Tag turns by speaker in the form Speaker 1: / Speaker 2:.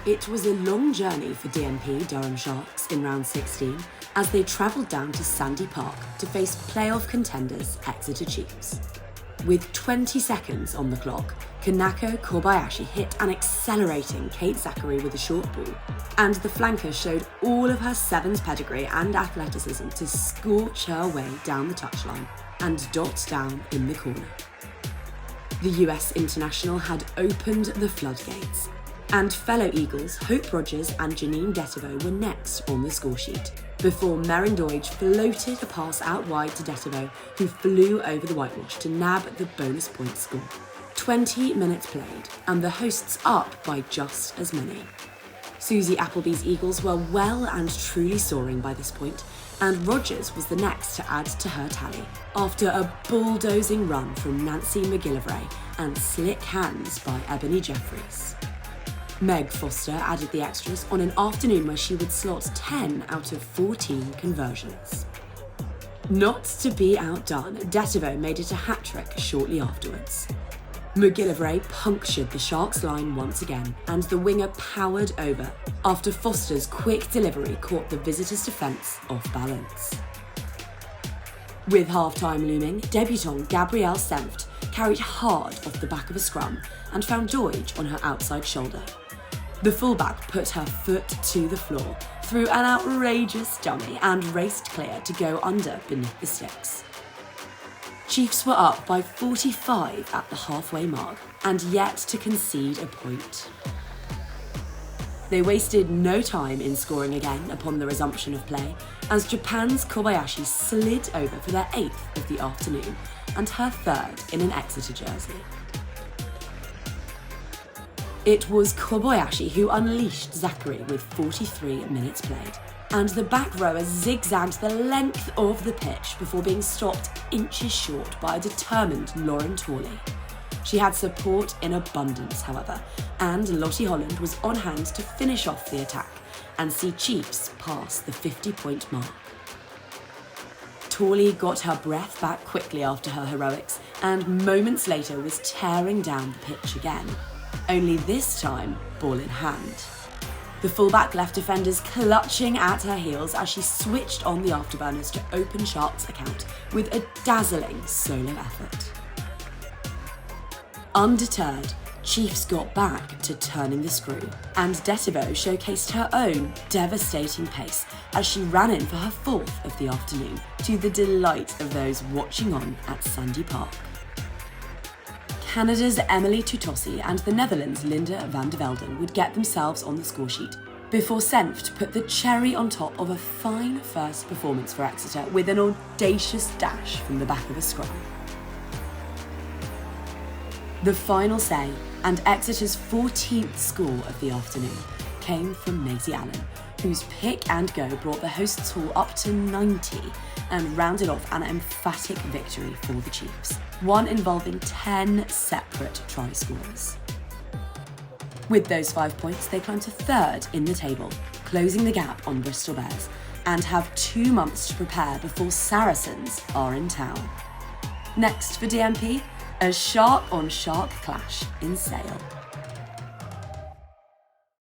Speaker 1: It was a long journey for DMP Durham Sharks in round 16 as they travelled down to Sandy Park to face playoff contenders Exeter Chiefs. With 20 seconds on the clock, Kanako Kobayashi hit an accelerating Kate Zachary with a short ball, and the flanker showed all of her sevens pedigree and athleticism to scorch her way down the touchline and dot down in the corner. The US international had opened the floodgates, and fellow Eagles Hope Rogers and Janine Dettivo were next on the scoresheet, before Meryn Doidge floated a pass out wide to Dettivo, who flew over the whitewash to nab the bonus point score. 20 minutes played, and the hosts up by just as many. Susie Appleby's Eagles were well and truly soaring by this point, and Rogers was the next to add to her tally, after a bulldozing run from Nancy McGillivray and slick hands by Ebony Jeffries. Meg Foster added the extras on an afternoon where she would slot 10 out of 14 conversions. Not to be outdone, Dettivo made it a hat-trick shortly afterwards. McGillivray punctured the Sharks' line once again, and the winger powered over after Foster's quick delivery caught the visitors' defence off balance. With half-time looming, debutant Gabrielle Senft carried hard off the back of a scrum and found Doidge on her outside shoulder. The fullback put her foot to the floor, threw an outrageous dummy and raced clear to go under beneath the sticks. Chiefs were up by 45 at the halfway mark and yet to concede a point. They wasted no time in scoring again upon the resumption of play, as Japan's Kobayashi slid over for their 8th of the afternoon and her 3rd in an Exeter jersey. It was Kobayashi who unleashed Zachary with 43 minutes played, and the back rower zigzagged the length of the pitch before being stopped inches short by a determined Lauren Torley. She had support in abundance, however, and Lottie Holland was on hand to finish off the attack and see Chiefs pass the 50-point mark. Torley got her breath back quickly after her heroics and moments later was tearing down the pitch again, only this time ball in hand. The fullback left defenders clutching at her heels as she switched on the afterburners to open Sharks' account with a dazzling solo effort. Undeterred, Chiefs got back to turning the screw, and Dettivo showcased her own devastating pace as she ran in for her 4th of the afternoon, to the delight of those watching on at Sandy Park. Canada's Emily Tutossi and the Netherlands' Linda van der Velden would get themselves on the scoresheet, before Senft put the cherry on top of a fine first performance for Exeter with an audacious dash from the back of a scrum. The final say, and Exeter's 14th score of the afternoon, came from Maisie Allen, whose pick and go brought the hosts' haul up to 90 and rounded off an emphatic victory for the Chiefs, one involving 10 separate try scores. With those 5 points, they climb to 3rd in the table, closing the gap on Bristol Bears, and have 2 months to prepare before Saracens are in town. Next for DMP, a shark-on-shark clash in Sale.